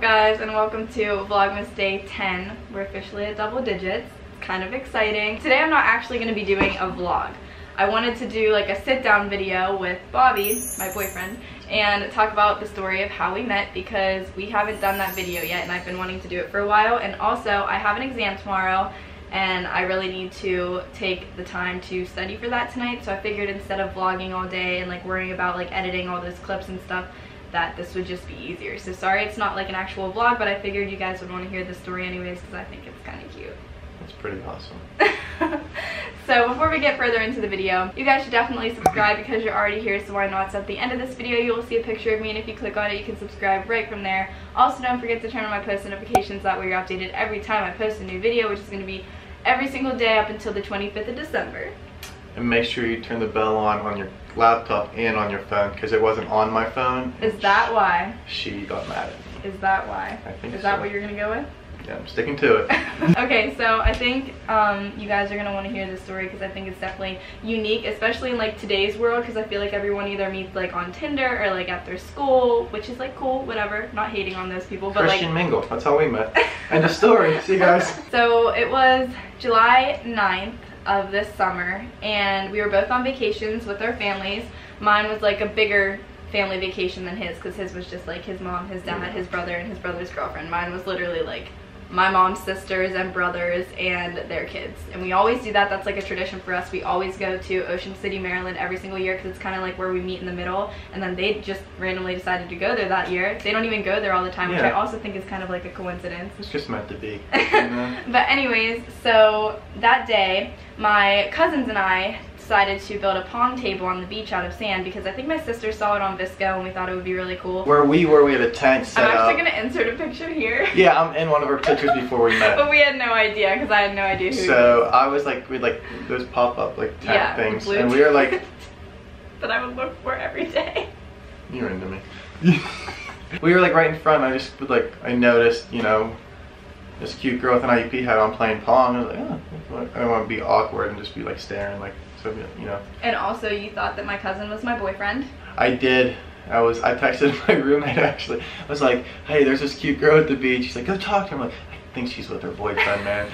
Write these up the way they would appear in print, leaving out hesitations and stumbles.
guys, and welcome to Vlogmas day 10. We're officially at double digits. It's kind of exciting. Today I'm not actually going to be doing a vlog. I wanted to do like a sit down video with Bobby, my boyfriend, and talk about the story of how we met, because we haven't done that video yet and I've been wanting to do it for a while. And also I have an exam tomorrow and I really need to take the time to study for that tonight, so I figured instead of vlogging all day and like worrying about like editing all those clips and stuff, that this would just be easier. So sorry it's not like an actual vlog, but I figured you guys would want to hear the story anyways because I think it's kind of cute. It's pretty awesome. So before we get further into the video, you guys should definitely subscribe because you're already here, so why not? So at the end of this video you will see a picture of me, and if you click on it you can subscribe right from there. Also don't forget to turn on my post notifications, that way you're updated every time I post a new video, which is going to be every single day up until the 25th of December. And make sure you turn the bell on your laptop and on your phone, because it wasn't on my phone. Is that why? She got mad at me. Is that why? I think Is that so. what you're going to go with? Yeah, I'm sticking to it. Okay, so I think you guys are going to want to hear this story because I think it's definitely unique, especially in like today's world, because I feel like everyone either meets like on Tinder or like at their school, which is like cool, whatever, not hating on those people, but Christian like mingle, that's how we met. End of story. See you guys. So it was July 9th of this summer and we were both on vacations with our families. Mine was like a bigger family vacation than his, because his was just like his mom, his dad, his brother, and his brother's girlfriend. Mine was literally like my mom's sisters and brothers and their kids, and we always do that. That's like a tradition for us. We always go to Ocean City, Maryland every single year because it's kind of like where we meet in the middle, and then they just randomly decided to go there that year. They don't even go there all the time, which I also think is kind of like a coincidence. It's just meant to be. But anyways, so that day my cousins and I decided to build a pong table on the beach out of sand because I think my sister saw it on VSCO and we thought it would be really cool. Where we were, we had a tent set up. I'm actually going to insert a picture here. Yeah, I'm in one of our pictures before we met. But we had no idea because I had no idea who. So I was like, we'd like those pop-up like tent things, and we were like that I would look for every day. You're into me. We were like right in front. I just would like, I noticed, you know, this cute girl with an IUP hat on playing pong. I was like, oh, I don't want to be awkward and just be like staring, like, so, you know. And also you thought that my cousin was my boyfriend? I did. I texted my roommate actually. I was like, hey, there's this cute girl at the beach. She's like, go talk to her. I'm like, I think she's with her boyfriend, man.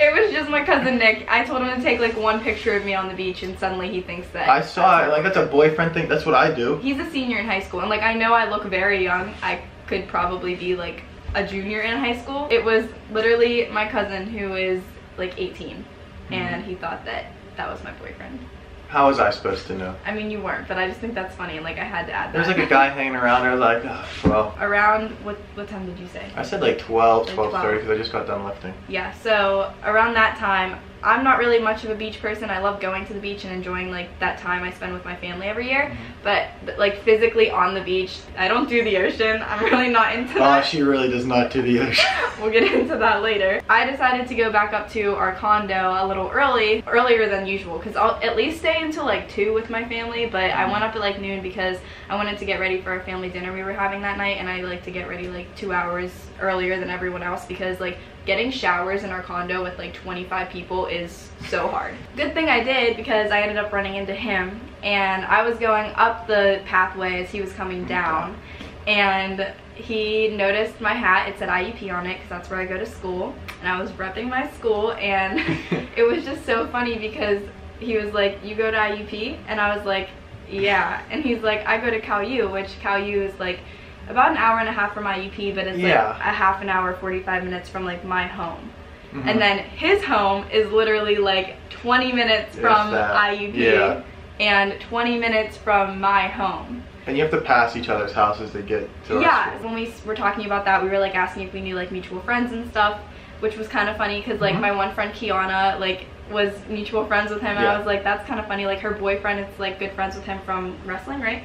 It was just my cousin Nick. I told him to take like one picture of me on the beach and suddenly he thinks that I saw it, like that's a boyfriend thing. That's what I do. He's a senior in high school, and like I know I look very young. I could probably be like a junior in high school. It was literally my cousin who is like 18 and he thought that that was my boyfriend. How was I supposed to know? I mean, you weren't, but I just think that's funny and like I had to add that. There's like a guy hanging around there like, oh, well. Around, what time did you say? I said like 12, like 12:30 because I just got done lifting. Yeah, so around that time, I'm not really much of a beach person. I love going to the beach and enjoying like that time I spend with my family every year. But like physically on the beach, I don't do the ocean. I'm really not into that. Oh, she really does not do the ocean. We'll get into that later. I decided to go back up to our condo a little earlier than usual, because I'll at least stay until like 2 with my family, but I went up at like noon because I wanted to get ready for our family dinner we were having that night, and I like to get ready like 2 hours earlier than everyone else because like getting showers in our condo with like 25 people is so hard. Good thing I did, because I ended up running into him and I was going up the pathway as he was coming down, and he noticed my hat. It said IUP on it because that's where I go to school, and I was repping my school, and it was just so funny because he was like, you go to IUP? And I was like, yeah. And he's like, I go to Cal U, which Cal U is like about an hour and a half from IUP, but it's like a half an hour, 45 minutes from like my home. And then his home is literally like 20 minutes from IUP and 20 minutes from my home. And you have to pass each other's houses to get to our school. When we were talking about that, we were like asking if we knew like mutual friends and stuff, which was kind of funny because like my one friend Kiana like was mutual friends with him, and I was like, that's kind of funny. Like her boyfriend is like good friends with him from wrestling, right?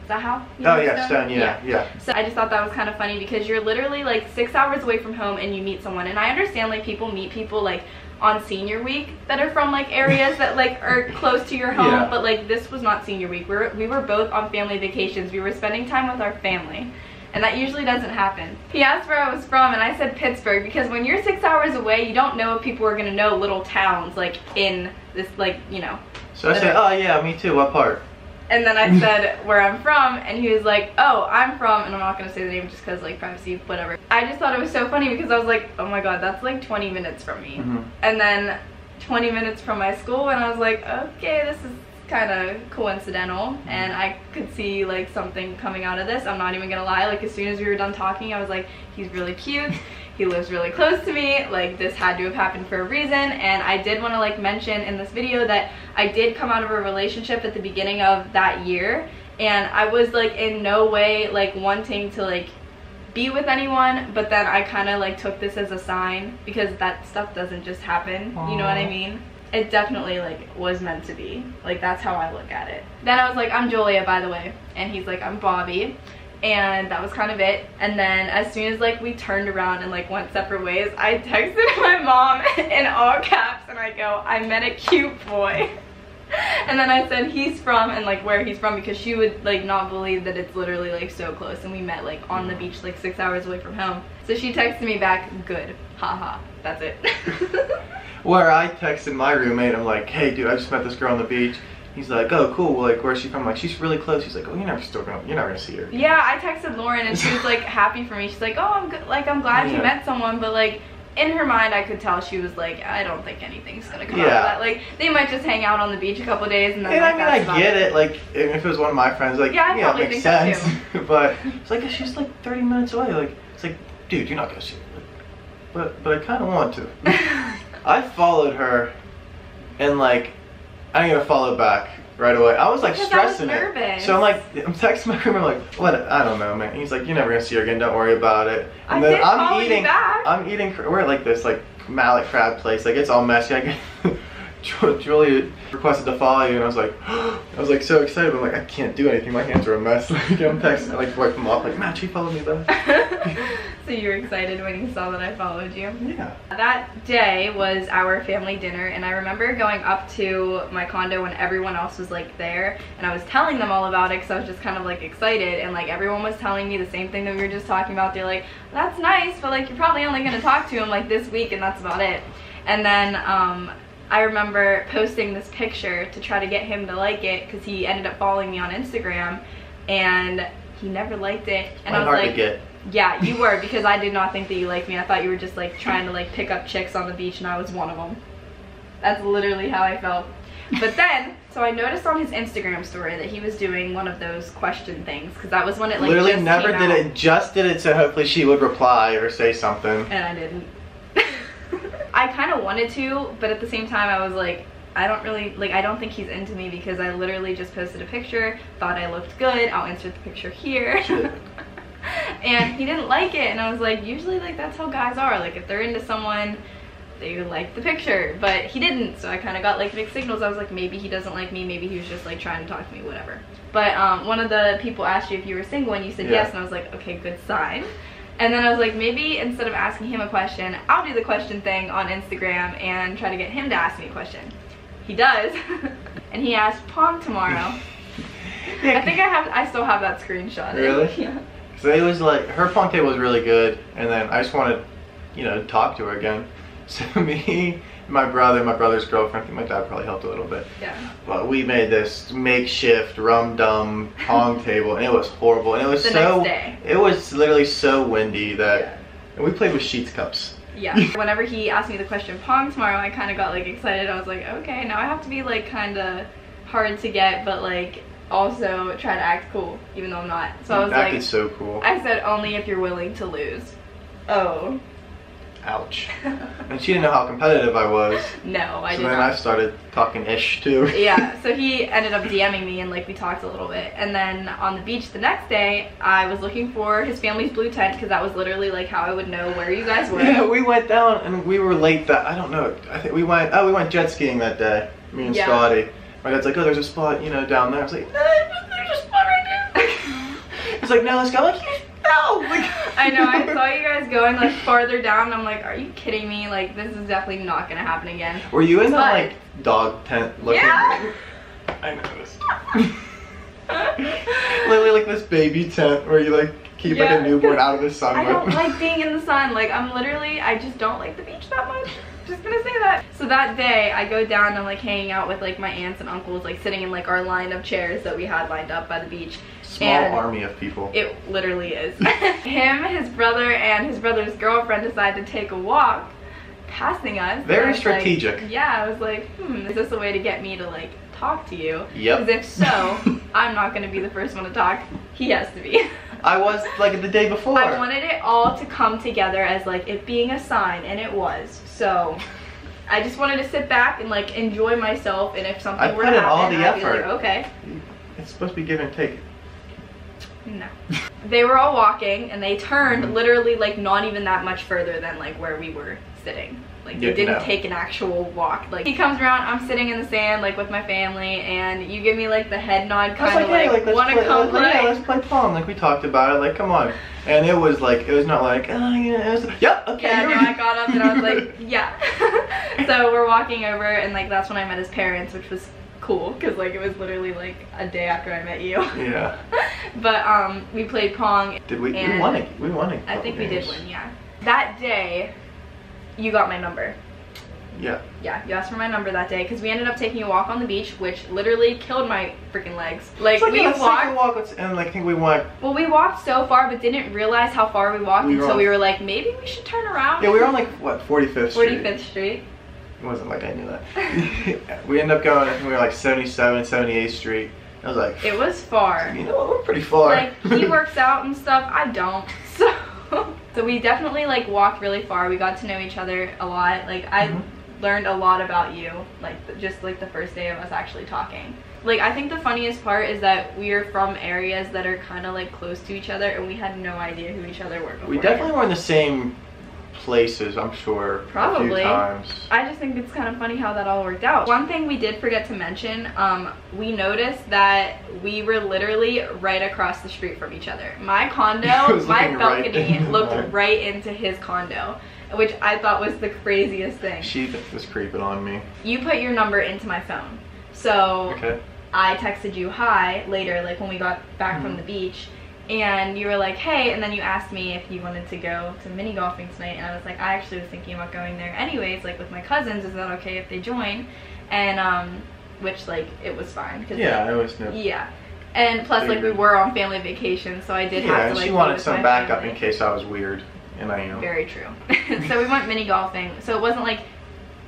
Is that how? Oh yeah, Stone, yeah. So I just thought that was kind of funny because you're literally like 6 hours away from home and you meet someone. And I understand like people meet people like on senior week that are from like areas that like are close to your home, but like this was not senior week. We were both on family vacations. We were spending time with our family, and that usually doesn't happen. He asked where I was from and I said Pittsburgh, because when you're 6 hours away, you don't know if people are gonna know little towns like in this, like, you know. So I said, oh yeah, me too, what part? And then I said where I'm from, and he was like, oh, I'm from, and I'm not going to say the name just because, like, privacy, whatever. I just thought it was so funny because I was like, oh my god, that's like 20 minutes from me. And then 20 minutes from my school, and I was like, okay, this is kind of coincidental, and I could see like something coming out of this. I'm not even gonna lie, like as soon as we were done talking, I was like, he's really cute, he lives really close to me, like this had to have happened for a reason. And I did want to like mention in this video that I did come out of a relationship at the beginning of that year, and I was like in no way like wanting to like be with anyone, but then I kind of like took this as a sign because that stuff doesn't just happen. Aww. You know what I mean? It definitely like was meant to be. Like that's how I look at it. Then I was like, I'm Julia, by the way, and he's like, I'm Bobby, and that was kind of it. And then as soon as like we turned around and like went separate ways, I texted my mom in all caps, and I go, I met a cute boy. And then I said he's from and like where he's from, because she would like not believe that it's literally like so close, and we met like on the beach like 6 hours away from home. So she texted me back, good, haha, that's it. Where I texted my roommate, I'm like, hey dude, I just met this girl on the beach. He's like, oh cool, well, like where's she from? I'm like, she's really close. He's like, oh, you're never gonna see her. Yeah, I texted Lauren and she was like happy for me. She's like, oh, I'm good, like I'm glad you met someone, but like in her mind I could tell she was like, I don't think anything's gonna come out of that. Like they might just hang out on the beach a couple days and then like, I mean, I get it. Like if it was one of my friends, like yeah, it makes sense. So but it's like she's like 30 minutes away. Like it's like, dude, you're not gonna see her. But I kind of want to. I followed her, and like I didn't even follow back right away. I was like stressing it. So I'm like, I'm texting my room. I'm like, what? I don't know, man. And he's like, you're never gonna see her again. Don't worry about it. And then I'm eating. We're at like this like mallet crab place. Like it's all messy. I get Julia requested to follow you, and I was like so excited. But I'm like, I can't do anything. My hands are a mess. Like I'm texting, I like wipe them off. Like, Matt, she followed me back. So you were excited when you saw that I followed you? Yeah. That day was our family dinner, and I remember going up to my condo when everyone else was like there, and I was telling them all about it because I was just kind of like excited, and like everyone was telling me the same thing that we were just talking about. They're like, that's nice, but like you're probably only going to talk to him like this week, and that's about it. And then I remember posting this picture to try to get him to like it because he ended up following me on Instagram, and he never liked it. And I was like, to get. Yeah, you were, because I did not think that you liked me. I thought you were just like trying to like pick up chicks on the beach, and I was one of them. That's literally how I felt. But then, so I noticed on his Instagram story that he was doing one of those question things, because that was when it like literally just never did it, just did it so hopefully she would reply or say something. And I didn't. I kind of wanted to, but at the same time I was like, I don't really, like I don't think he's into me, because I literally just posted a picture, thought I looked good, I'll insert the picture here. And he didn't like it, and I was like, usually like that's how guys are, like if they're into someone they like the picture, but he didn't. So I kind of got like mixed signals. I was like, maybe he doesn't like me, maybe he was just like trying to talk to me, whatever. But one of the people asked you if you were single, and you said yes, and I was like, okay, good sign. And then I was like, maybe instead of asking him a question, I'll do the question thing on Instagram and try to get him to ask me a question. He does. And he asked Pong tomorrow. I think I still have that screenshot. Really? Yeah. So it was like, her Pong table was really good, and then I just wanted, you know, to talk to her again. So me, my brother's girlfriend, I think my dad probably helped a little bit. Yeah. But we made this makeshift rum-dum Pong table, and it was horrible. And it was next day. It was literally so windy that, and we played with sheets cups. Yeah. Whenever he asked me the question Pong tomorrow, I kind of got like excited. I was like, okay, now I have to be like kind of hard to get, but like also try to act cool, even though I'm not. So I was like, acted so cool. I said, only if you're willing to lose. Oh. Ouch. And she didn't know how competitive I was. No, I didn't. So then I started talking ish too. Yeah, so he ended up DMing me, and like we talked a little bit. And then on the beach the next day, I was looking for his family's blue tent, because that was literally like how I would know where you guys were. Yeah, we went down and we were late that, I don't know, I think we went jet skiing that day, me and Scotty. My dad's like, oh, there's a spot, you know, down there. I was like, there's a spot right there. He's like, no, let's go. I'm like, no. Like, I know, I saw you guys going like farther down, and I'm like, are you kidding me? Like, this is definitely not gonna happen again. Were you in that like dog tent looking? Yeah. I noticed. Literally like this baby tent where you like keep like a newborn out of the sun. I don't like being in the sun. Like I'm literally, I just don't like the beach that much. Just gonna say that. So that day I go down and I'm like hanging out with like my aunts and uncles, like sitting in like our line of chairs that we had lined up by the beach. Small army of people. It literally is. Him, his brother, and his brother's girlfriend decided to take a walk, passing us. Very strategic. Like, yeah, I was like, is this a way to get me to like talk to you? Yep. Because if so, I'm not gonna be the first one to talk. He has to be. I was like the day before. I wanted it all to come together as like it being a sign, and it was. So I just wanted to sit back and like enjoy myself, and if something were to happen, all the I'd be effort. like, okay. It's supposed to be give and take. No. They were all walking, and they turned literally like not even that much further than like where we were sitting. Like they didn't take an actual walk. Like he comes around, I'm sitting in the sand like with my family, and you give me like the head nod, kind of like want to come play. Yeah, let's play pong. Like we talked about it. Like come on. And it was like, it was not like, oh yeah, it was like, yep, okay. Yeah, no, I got up and I was like, yeah. So we're walking over, and like that's when I met his parents, which was cool because like it was literally like a day after I met you. Yeah. But we played pong. Did we? We won it. We won it. I think we did win. Yeah. That day, you got my number. Yeah. Yeah, you asked for my number that day because we ended up taking a walk on the beach, which literally killed my freaking legs. Like we walked, and like I think we went. Well, we walked so far, but didn't realize how far we walked until we were like, maybe we should turn around. Yeah, we were on like what, 45th Street. 45th Street. It wasn't like I knew that. We ended up going. I think we were like 77th, 78th Street. I was like, it was far. You know, we're pretty far. Like he works out and stuff. I don't. So we definitely like walked really far. We got to know each other a lot. Like I learned a lot about you, like just like the first day of us actually talking. Like I think the funniest part is that we are from areas that are kind of like close to each other, and we had no idea who each other were before. We definitely were in the same places, I'm sure. Probably. A few times. I just think it's kind of funny how that all worked out. One thing we did forget to mention, we noticed that we were literally right across the street from each other. My condo, my balcony looked right into his condo, which I thought was the craziest thing. She was creeping on me. You put your number into my phone. So I texted you hi later, like when we got back from the beach, and you were like, hey, and then you asked me if you wanted to go to mini golfing tonight, and I was like, I actually was thinking about going there anyways, like with my cousins, is that okay if they join? And which like it was fine. Cause, yeah, like, it was no. Yeah. And plus like we were on family vacation, so I did have to like. Yeah, she wanted some backup in case I was weird. And I am. Very true. So we went mini golfing. So it wasn't like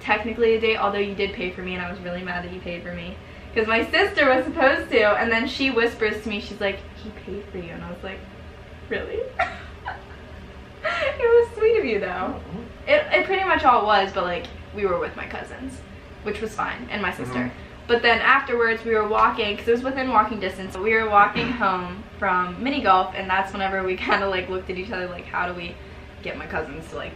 technically a date, although you did pay for me, and I was really mad that you paid for me. Because my sister was supposed to, and then she whispers to me, she's like, he paid for you. And I was like, really? It was sweet of you though. It pretty much all was, but like we were with my cousins, which was fine, and my sister. But then afterwards we were walking, because it was within walking distance, we were walking home from mini golf, and that's whenever we kind of like looked at each other like, how do we get my cousins to like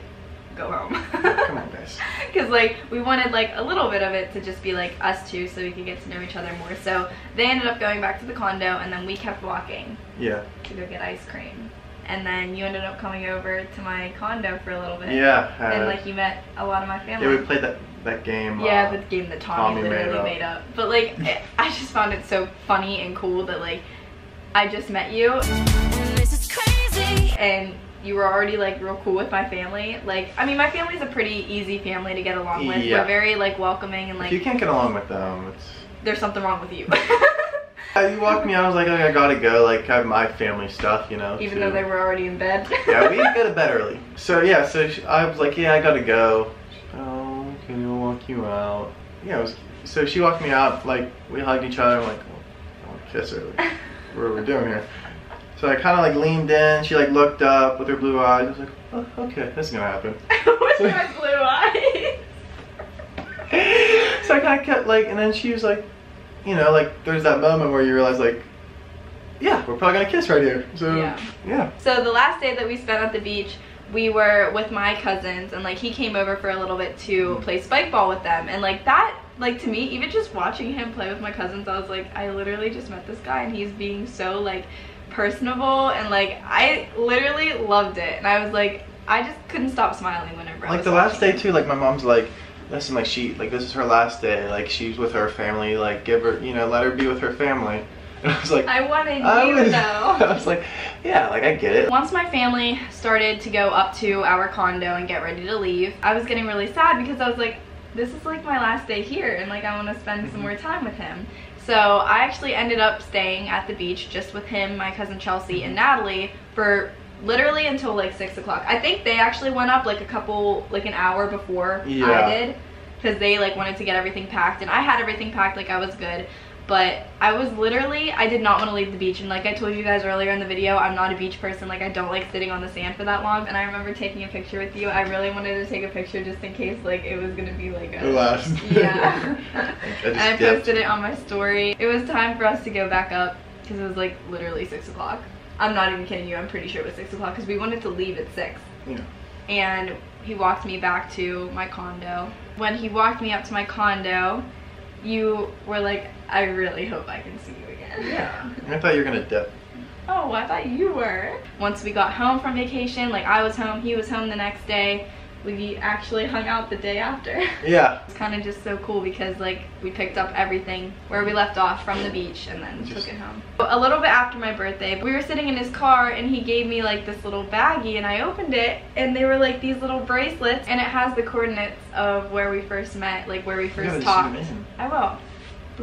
go home? Come on, guys. Because like we wanted like a little bit of it to just be like us two, so we could get to know each other more. So they ended up going back to the condo, and then we kept walking. Yeah. To go get ice cream. And then you ended up coming over to my condo for a little bit. Yeah. And like you met a lot of my family. Yeah, we played that game. Yeah, the game that Tommy literally made up. But like I just found it so funny and cool that like I just met you. This is crazy. And you were already like real cool with my family. Like, I mean, my family's a pretty easy family to get along with. Yeah. We're very like welcoming, and like if you can't get along with them, it's there's something wrong with you. You walked me out, I was like, okay, I gotta go, like I have my family stuff, you know. Even though they were already in bed. Yeah, we go to bed early. So yeah, I was like, yeah, I gotta go. Oh, can I walk you out? Yeah, so she walked me out, like we hugged each other. I'm like, oh, I want to kiss her. Like, what are we doing here? So I kind of like leaned in. She like looked up with her blue eyes. I was like, oh, okay, this is gonna happen. With my blue eyes. So I kind of kept like, and then she was like, you know, like there's that moment where you realize like, yeah, we're probably gonna kiss right here. So yeah. So the last day that we spent at the beach, we were with my cousins, and like he came over for a little bit to play spike ball with them, and like that, like to me, even just watching him play with my cousins, I was like, I literally just met this guy, and he's being so like personable, and like I literally loved it, and I was like, I just couldn't stop smiling whenever I was the last day too, like my mom's like, listen, like this is her last day, like she's with her family, like give her, you know, let her be with her family. And I was like, I wanted you though. I was like, yeah, like I get it. Once my family started to go up to our condo and get ready to leave, I was getting really sad because I was like, this is like my last day here and like I want to spend some more time with him. So I actually ended up staying at the beach just with him, my cousin Chelsea, and Natalie for literally until like 6 o'clock. I think they actually went up like an hour before I did, because they like wanted to get everything packed, and I had everything packed, like I was good. But I was literally, I did not want to leave the beach, and like I told you guys earlier in the video, I'm not a beach person. Like I don't like sitting on the sand for that long. And I remember taking a picture with you. I really wanted to take a picture just in case like it was gonna be like a last. Yeah. I posted it on my story. It was time for us to go back up because it was like literally 6 o'clock. I'm not even kidding you, I'm pretty sure it was 6 o'clock because we wanted to leave at 6. Yeah. And he walked me back to my condo. When he walked me up to my condo, you were like, I really hope I can see you again. Yeah. I thought you were gonna dip. Oh, I thought you were. Once we got home from vacation, like I was home, he was home the next day. We actually hung out the day after. Yeah. It's kind of just so cool because like we picked up everything where we left off from the beach and then took it home. A little bit after my birthday, we were sitting in his car and he gave me like this little baggie, and I opened it and they were like these little bracelets, and it has the coordinates of where we first met, like where we first talked. I will.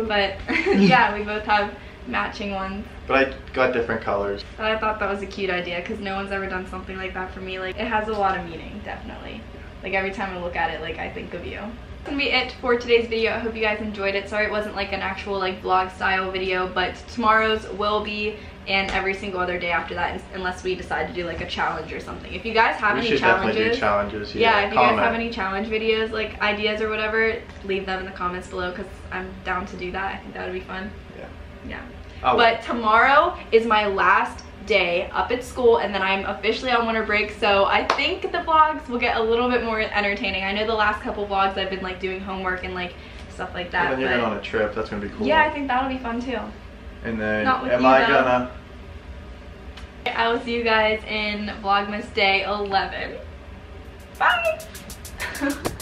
But yeah, we both have matching ones. But I got different colors. But I thought that was a cute idea because no one's ever done something like that for me. Like it has a lot of meaning, definitely. Like every time I look at it, like I think of you. That's gonna be it for today's video. I hope you guys enjoyed it. Sorry it wasn't like an actual like vlog style video, but tomorrow's will be, and every single other day after that, unless we decide to do like a challenge or something. If you guys have any challenges, definitely do challenges. Yeah, if you guys have any challenge videos, like ideas or whatever, leave them in the comments below because I'm down to do that. I think that would be fun. Yeah. Yeah. Oh. But tomorrow is my last day up at school, and then I'm officially on winter break, so I think the vlogs will get a little bit more entertaining. I know the last couple vlogs I've been like doing homework and like stuff like that. And then you're going on a trip. That's gonna be cool. Yeah, I think that'll be fun too. And then Not with am I gonna? I will see you guys in Vlogmas day 11. Bye.